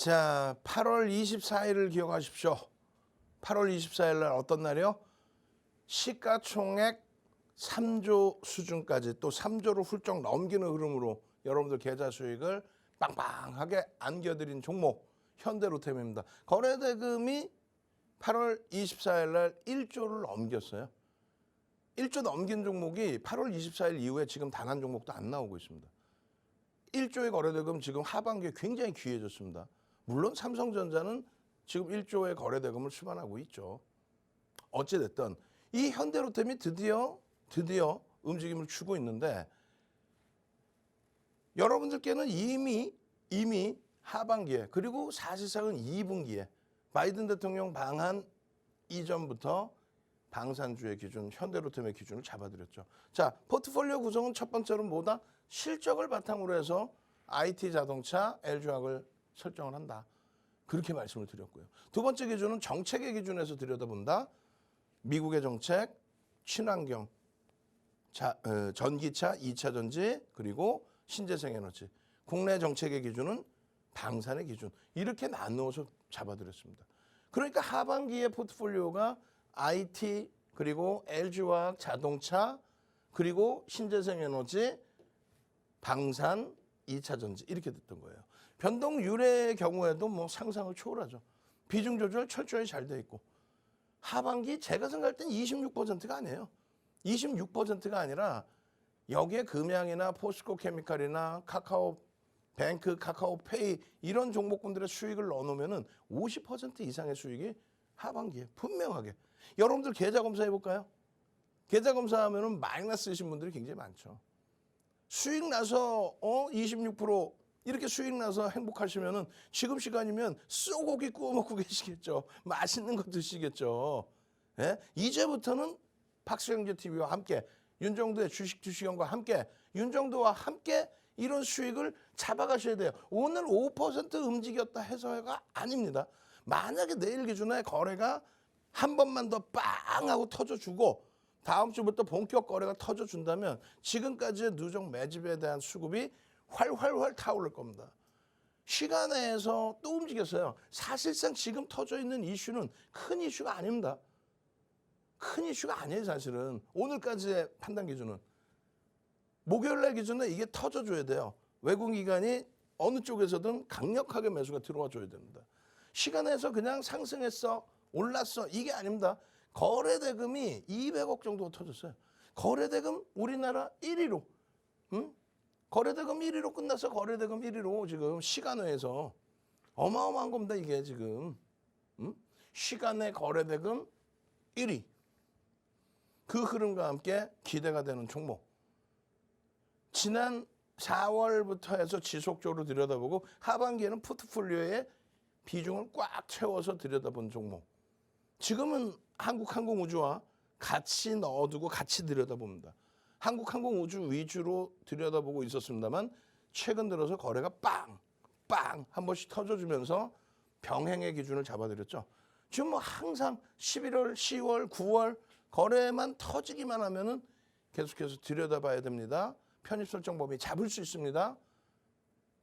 자, 8월 24일을 기억하십시오. 8월 24일 날 어떤 날이요? 시가총액 3조 수준까지 또 3조를 훌쩍 넘기는 흐름으로 여러분들 계좌 수익을 빵빵하게 안겨드린 종목 현대로템입니다. 거래대금이 8월 24일 날 1조를 넘겼어요. 1조 넘긴 종목이 8월 24일 이후에 지금 단 한 종목도 안 나오고 있습니다. 1조의 거래대금 지금 하반기에 굉장히 귀해졌습니다. 물론 삼성전자는 지금 1조의 거래대금을 수반하고 있죠. 어찌됐든 이 현대로템이 드디어 움직임을 주고 있는데 여러분들께는 이미 하반기에 그리고 사실상은 2분기에 바이든 대통령 방한 이전부터 방산주의 기준, 현대로템의 기준을 잡아드렸죠. 자, 포트폴리오 구성은 첫 번째로 뭐다? 실적을 바탕으로 해서 IT 자동차, LG화학을 설정을 한다. 그렇게 말씀을 드렸고요. 두 번째 기준은 정책의 기준에서 들여다본다. 미국의 정책, 친환경, 전기차, 2차 전지, 그리고 신재생에너지. 국내 정책의 기준은 방산의 기준. 이렇게 나누어서 잡아드렸습니다. 그러니까 하반기의 포트폴리오가 IT, 그리고 LG화학, 자동차, 그리고 신재생에너지, 방산, 2차 전지 이렇게 됐던 거예요. 변동률의 경우에도 뭐 상상을 초월하죠. 비중 조절 철저히 잘 돼 있고 하반기 제가 생각할 땐 26%가 아니에요. 26%가 아니라 여기에 금양이나 포스코 케미칼이나 카카오뱅크, 카카오페이 이런 종목군들의 수익을 넣어놓으면 50% 이상의 수익이 하반기에 분명하게. 여러분들 계좌 검사해 볼까요? 계좌 검사하면 마이너스이신 분들이 굉장히 많죠. 수익 나서 26% 이렇게 수익 나서 행복하시면은 지금 시간이면 쏘고기 구워 먹고 계시겠죠. 맛있는 거 드시겠죠. 예? 이제부터는 박수영재 TV와 함께 윤정도의 주식연과 함께 윤정도와 함께 이런 수익을 잡아가셔야 돼요. 오늘 5% 움직였다 해서가 아닙니다. 만약에 내일 기준에 거래가 한 번만 더 빵 하고 터져주고 다음 주부터 본격 거래가 터져준다면 지금까지의 누적 매집에 대한 수급이 활활 타오를 겁니다. 시간에서 또 움직였어요. 사실상 지금 터져 있는 이슈는 큰 이슈가 아닙니다. 큰 이슈가 아니에요, 사실은. 오늘까지의 판단 기준은. 목요일 날 기준에 이게 터져줘야 돼요. 외국기관이 어느 쪽에서든 강력하게 매수가 들어와 줘야 됩니다. 시간에서 그냥 상승했어, 올랐어, 이게 아닙니다. 거래대금이 200억 정도 터졌어요. 거래대금 우리나라 1위로. 거래대금 1위로 끝났어. 거래대금 1위로 지금 시간외에서. 어마어마한 겁니다, 이게 지금. 시간외 거래대금 1위. 그 흐름과 함께 기대가 되는 종목. 지난 4월부터 해서 지속적으로 들여다보고 하반기에는 포트폴리오에 비중을 꽉 채워서 들여다본 종목. 지금은 한국항공우주와 같이 넣어두고 같이 들여다봅니다. 한국항공우주 위주로 들여다보고 있었습니다만 최근 들어서 거래가 빵 한 번씩 터져주면서 병행의 기준을 잡아드렸죠. 지금 뭐 항상 11월, 10월, 9월 거래만 터지기만 하면은 계속해서 들여다봐야 됩니다. 편입 설정 범위 잡을 수 있습니다.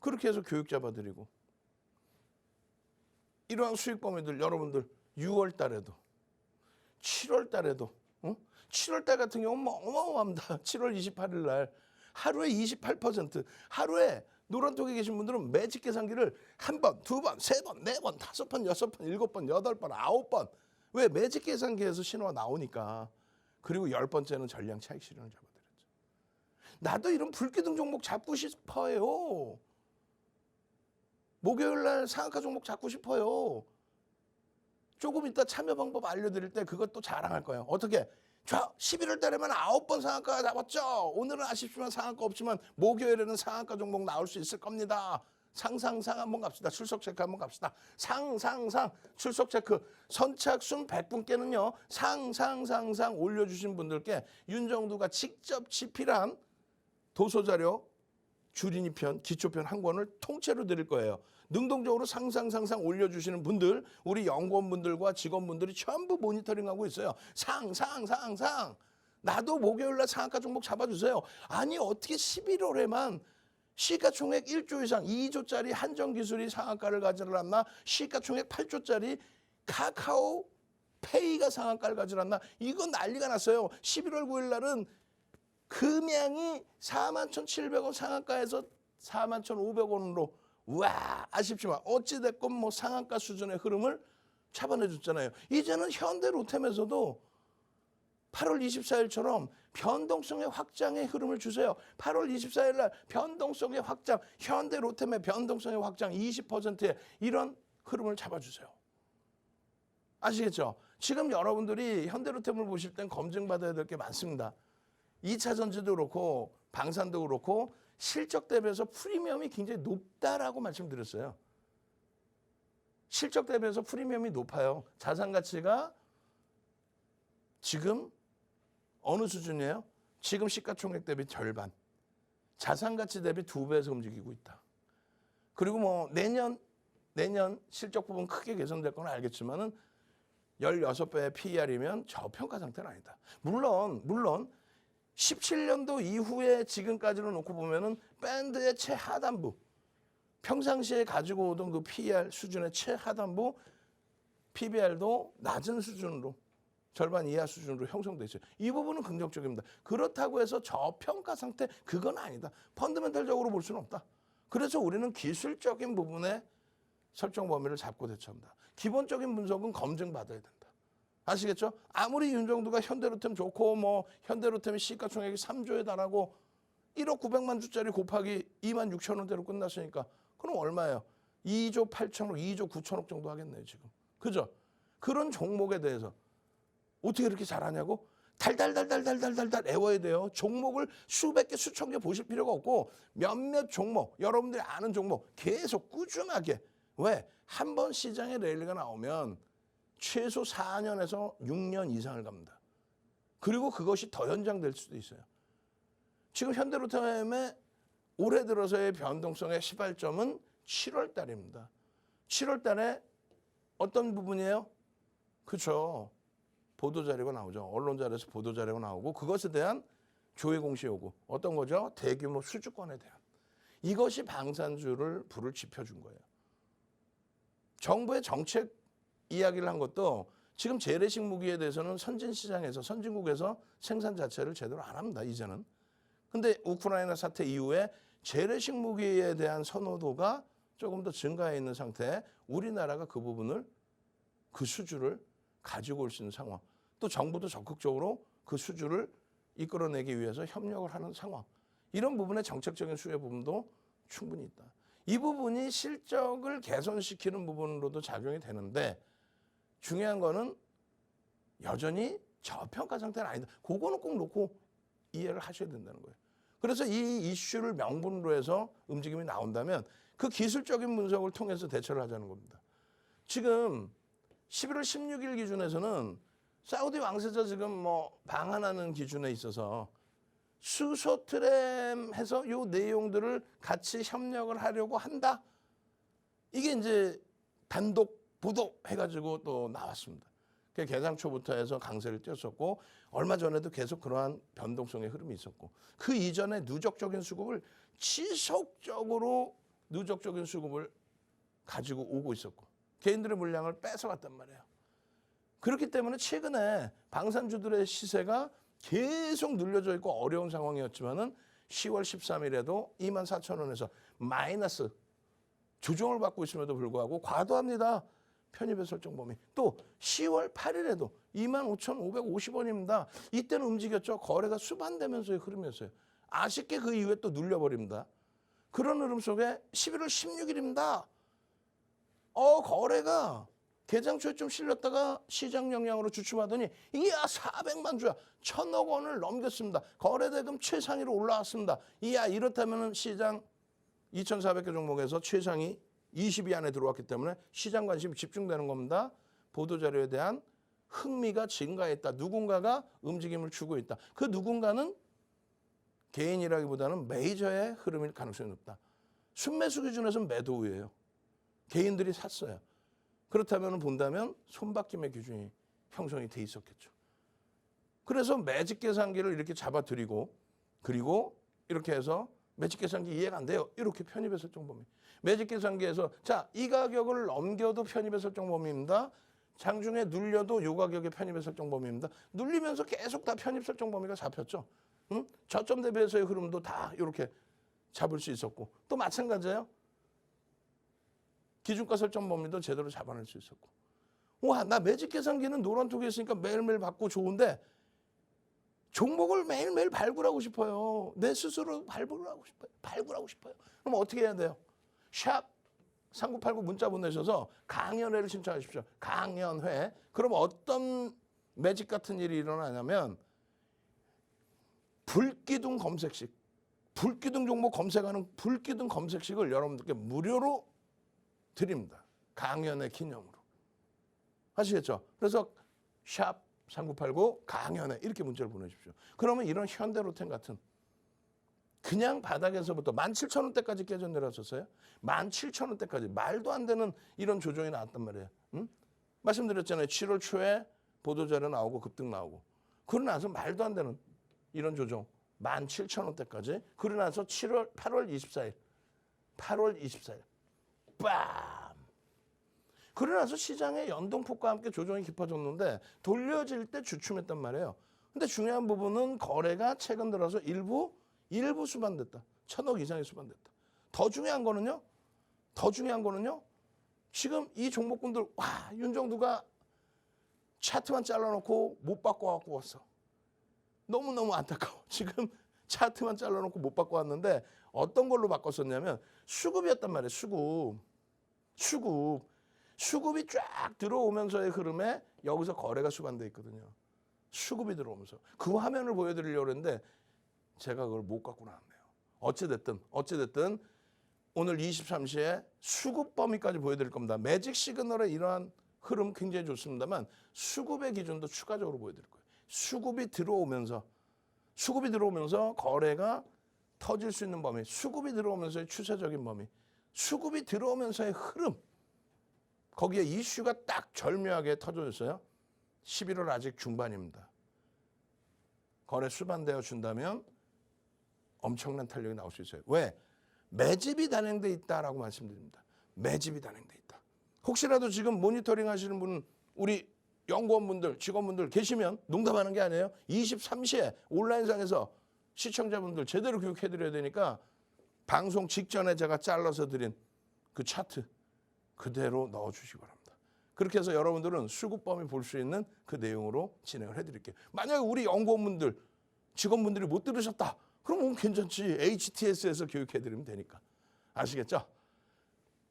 그렇게 해서 교육 잡아드리고 이러한 수익 범위들 여러분들 6월 달에도 7월 달에도 7월 달 같은 경우는 뭐 어마어마합니다. 7월 28일 날 하루에 28% 하루에 노란톡에 계신 분들은 매직 계산기를 한 번, 두 번, 세 번, 네 번, 다섯 번, 여섯 번, 일곱 번, 여덟 번, 아홉 번. 왜? 매직 계산기에서 신호가 나오니까. 그리고 10번째는 전량 차익 실현을 잡아드렸죠. 나도 이런 불기둥 종목 잡고 싶어요. 목요일 날 상한가 종목 잡고 싶어요. 조금 이따 참여 방법 알려드릴 때 그것도 자랑할 거예요. 어떻게? 저 11월 달에만 9번 상한가 잡았죠. 오늘은 아쉽지만 상한가 없지만 목요일에는 상한가 종목 나올 수 있을 겁니다. 상상 한번 갑시다. 출석 체크 한번 갑시다. 상 출석 체크. 선착순 100분께는요. 상 올려주신 분들께 윤정두가 직접 집필한 도서자료 줄임이 편, 기초편 한 권을 통째로 드릴 거예요. 능동적으로 상상 올려주시는 분들, 우리 연구원분들과 직원분들이 전부 모니터링하고 있어요. 상. 나도 목요일날 상한가 종목 잡아주세요. 아니 어떻게 11월에만 시가총액 1조 이상 2조짜리 한정기술이 상한가를 가져갔나? 시가총액 8조짜리 카카오페이가 상한가를 가져갔나? 이건 난리가 났어요. 11월 9일 날은 금양이 41,700원 상한가에서 41,500원으로 와 아쉽지만 어찌됐건 뭐 상한가 수준의 흐름을 잡아내줬잖아요. 이제는 현대 로템에서도 8월 24일처럼 변동성의 확장의 흐름을 주세요. 8월 24일 날 변동성의 확장, 현대 로템의 변동성의 확장 20%의 이런 흐름을 잡아주세요. 아시겠죠? 지금 여러분들이 현대 로템을 보실 땐 검증받아야 될 게 많습니다. 2차 전지도 그렇고 방산도 그렇고 실적 대비해서 프리미엄이 굉장히 높다라고 말씀드렸어요. 실적 대비해서 프리미엄이 높아요. 자산 가치가 지금 어느 수준이에요? 지금 시가총액 대비 절반. 자산 가치 대비 2배에서 움직이고 있다. 그리고 뭐 내년 실적 부분 크게 개선될 건 알겠지만은 16배의 PER이면 저평가 상태는 아니다. 물론 17년도 이후에 지금까지로 놓고 보면은 밴드의 최하단부, 평상시에 가지고 오던 그 PER 수준의 최하단부 PBR도 낮은 수준으로 절반 이하 수준으로 형성돼 있어요. 이 부분은 긍정적입니다. 그렇다고 해서 저평가 상태 그건 아니다. 펀더멘탈적으로 볼 수는 없다. 그래서 우리는 기술적인 부분에 설정 범위를 잡고 대처한다. 기본적인 분석은 검증받아야 된다. 아시겠죠? 아무리 윤정두가 현대로템 좋고 뭐 현대로템이 시가총액이 3조에 달하고 1억 900만 주짜리 곱하기 2만 6천 원대로 끝났으니까 그럼 얼마예요? 2조 8천억, 2조 9천억 정도 하겠네요 지금. 그죠? 그런 종목에 대해서 어떻게 그렇게 잘하냐고? 달달달달달달달달 애워야 돼요. 종목을 수백 개, 수천 개 보실 필요가 없고 몇몇 종목, 여러분들이 아는 종목 계속 꾸준하게. 왜? 한 번 시장에 랠리가 나오면 최소 4년에서 6년 이상을 갑니다. 그리고 그것이 더 연장될 수도 있어요. 지금 현대로템의 올해 들어서의 변동성의 시발점은 7월 달입니다. 7월 달에 어떤 부분이에요? 그렇죠. 보도자료가 나오죠. 언론자료에서 보도자료가 나오고 그것에 대한 조회 공시 요구. 어떤 거죠? 대규모 수주권에 대한. 이것이 방산주를 불을 지펴준 거예요. 정부의 정책 이야기를 한 것도 지금 재래식 무기에 대해서는 선진시장에서 선진국에서 생산 자체를 제대로 안 합니다. 이제는. 근데 우크라이나 사태 이후에 재래식 무기에 대한 선호도가 조금 더 증가해 있는 상태에 우리나라가 그 부분을 그 수주를 가지고 올 수 있는 상황. 또 정부도 적극적으로 그 수주를 이끌어내기 위해서 협력을 하는 상황. 이런 부분의 정책적인 수혜 부분도 충분히 있다. 이 부분이 실적을 개선시키는 부분으로도 작용이 되는데 중요한 거는 여전히 저평가 상태는 아니다. 그거는 꼭 놓고 이해를 하셔야 된다는 거예요. 그래서 이 이슈를 명분으로 해서 움직임이 나온다면 그 기술적인 분석을 통해서 대처를 하자는 겁니다. 지금 11월 16일 기준에서는 사우디 왕세자 지금 뭐 방한하는 기준에 있어서 수소트램해서 요 내용들을 같이 협력을 하려고 한다. 이게 이제 단독 보도해가지고 또 나왔습니다. 개장초부터 해서 강세를 띄었었고 얼마 전에도 계속 그러한 변동성의 흐름이 있었고 그 이전에 누적적인 수급을 지속적으로 누적적인 수급을 가지고 오고 있었고 개인들의 물량을 뺏어갔단 말이에요. 그렇기 때문에 최근에 방산주들의 시세가 계속 눌려져 있고 어려운 상황이었지만은 10월 13일에도 24,000원에서 마이너스 조정을 받고 있음에도 불구하고 과도합니다. 편입의 설정 범위. 또 10월 8일에도 25,550원입니다. 이때는 움직였죠. 거래가 수반되면서의 흐름이었어요. 아쉽게 그 이후에 또 눌려버립니다. 그런 흐름 속에 11월 16일입니다. 거래가 개장초에 좀 실렸다가 시장 영향으로 주춤하더니 이야 400만 주야 1,000억 원을 넘겼습니다. 거래대금 최상위로 올라왔습니다. 이야 이렇다면 시장 2,400개 종목에서 최상위 20위 안에 들어왔기 때문에 시장 관심이 집중되는 겁니다. 보도자료에 대한 흥미가 증가했다. 누군가가 움직임을 주고 있다. 그 누군가는 개인이라기보다는 메이저의 흐름일 가능성이 높다. 순매수 기준에서는 매도 우위예요. 개인들이 샀어요. 그렇다면 본다면 손바뀜의 기준이 형성이 돼 있었겠죠. 그래서 매직 계산기를 이렇게 잡아드리고 그리고 이렇게 해서 매직 계산기 이해가 안 돼요. 이렇게 편입의 설정 범위. 매직 계산기에서 자, 이 가격을 넘겨도 편입의 설정 범위입니다. 장중에 눌려도 요 가격의 편입의 설정 범위입니다. 눌리면서 계속 다 편입 설정 범위가 잡혔죠. 응? 저점 대비해서의 흐름도 다 이렇게 잡을 수 있었고 또 마찬가지예요. 기준가 설정 범위도 제대로 잡아낼 수 있었고. 와, 나 매직 계산기는 노란톡에 있으니까 매일매일 받고 좋은데 종목을 매일매일 발굴하고 싶어요. 내 스스로 발굴하고 싶어요. 발굴하고 싶어요. 그럼 어떻게 해야 돼요? 샵 3989 문자 보내셔서 강연회를 신청하십시오. 강연회. 그럼 어떤 매직 같은 일이 일어나냐면 불기둥 검색식. 불기둥 종목 검색하는 불기둥 검색식을 여러분들께 무료로 드립니다. 강연회 기념으로. 아시겠죠? 그래서 샵 3989 강연회 이렇게 문자를 보내십시오. 그러면 이런 현대로템 같은 그냥 바닥에서부터 17,000원대까지 깨져 내려왔었어요. 17,000원대까지 말도 안 되는 이런 조정이 나왔단 말이에요. 응? 말씀드렸잖아요. 7월 초에 보도자료 나오고 급등 나오고. 그러고 나서 말도 안 되는 이런 조정 17,000원대까지. 그러고 나서 8월 24일 빰! 그러고 나서 시장의 연동폭과 함께 조정이 깊어졌는데 돌려질 때 주춤했단 말이에요. 근데 중요한 부분은 거래가 최근 들어서 일부 수반됐다. 1,000억 이상이 수반됐다. 더 중요한 거는요. 지금 이 종목군들 와, 윤정두가 차트만 잘라놓고 못 바꿔갖고 왔어. 너무너무 안타까워. 지금 차트만 잘라놓고 못 바꿔왔는데 어떤 걸로 바꿨었냐면 수급이었단 말이에요. 수급이 쫙 들어오면서의 흐름에 여기서 거래가 수반돼 있거든요. 수급이 들어오면서. 그 화면을 보여드리려고 했는데 제가 그걸 못 갖고 나왔네요. 어찌됐든 오늘 23시에 수급 범위까지 보여드릴 겁니다. 매직 시그널의 이러한 흐름 굉장히 좋습니다만 수급의 기준도 추가적으로 보여드릴 거예요. 수급이 들어오면서 거래가 터질 수 있는 범위, 수급이 들어오면서의 추세적인 범위, 수급이 들어오면서의 흐름, 거기에 이슈가 딱 절묘하게 터져있어요. 11월 아직 중반입니다. 거래 수반되어 준다면 엄청난 탄력이 나올 수 있어요. 왜? 매집이 단행돼 있다라고 말씀드립니다. 매집이 단행돼 있다. 혹시라도 지금 모니터링 하시는 분, 우리 연구원분들, 직원분들 계시면 농담하는 게 아니에요. 23시에 온라인상에서 시청자분들 제대로 교육해드려야 되니까 방송 직전에 제가 잘라서 드린 그 차트 그대로 넣어주시기 바랍니다. 그렇게 해서 여러분들은 수급 범위 볼 수 있는 그 내용으로 진행을 해드릴게요. 만약에 우리 연구원분들, 직원분들이 못 들으셨다. 그럼 괜찮지. HTS에서 교육해드리면 되니까. 아시겠죠?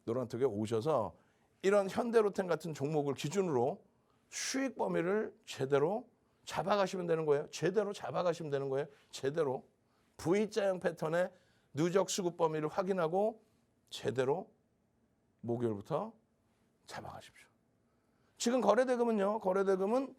노란톡에 오셔서 이런 현대로템 같은 종목을 기준으로 수익 범위를 제대로 잡아가시면 되는 거예요. 제대로 잡아가시면 되는 거예요. 제대로. V자형 패턴의 누적 수급 범위를 확인하고 제대로 목요일부터 잡아가십시오. 지금 거래대금은요. 거래대금은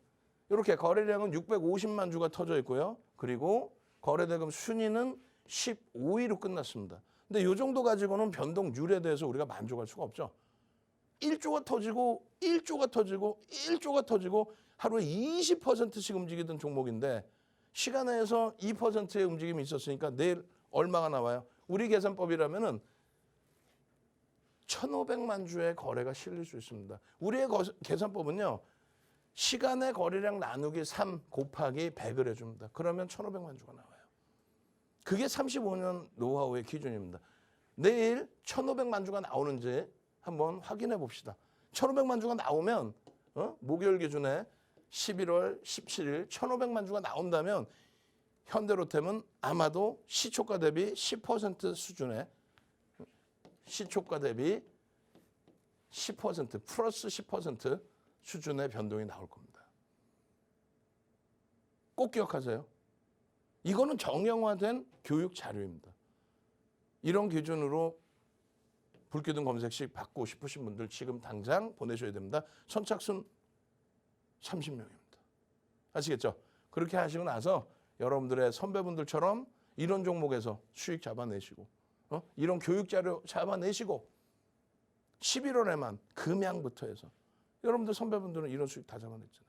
이렇게 거래량은 650만 주가 터져 있고요. 그리고 거래대금 순위는 15위로 끝났습니다. 근데 이 정도 가지고는 변동률에 대해서 우리가 만족할 수가 없죠. 1조가 터지고 하루에 20%씩 움직이던 종목인데 시간에서 2%의 움직임이 있었으니까 내일 얼마가 나와요? 우리 계산법이라면은 1,500만 주의 거래가 실릴 수 있습니다. 우리의 계산법은요. 시간의 거래량 나누기 3 곱하기 100을 해줍니다. 그러면 1,500만 주가 나와요. 그게 35년 노하우의 기준입니다. 내일 1,500만 주가 나오는지 한번 확인해 봅시다. 1,500만 주가 나오면 목요일 기준에 11월 17일 1,500만 주가 나온다면 현대로템은 아마도 시초가 대비 10% 수준의 시초가 대비 10% 플러스 10% 수준의 변동이 나올 겁니다. 꼭 기억하세요. 이거는 정형화된 교육 자료입니다. 이런 기준으로 불기둥 검색식 받고 싶으신 분들 지금 당장 보내셔야 됩니다. 선착순 30명입니다. 아시겠죠? 그렇게 하시고 나서 여러분들의 선배분들처럼 이런 종목에서 수익 잡아내시고 이런 교육 자료 잡아내시고 11월에만 금양부터 해서 여러분들 선배분들은 이런 수익 다 잡아냈잖아요.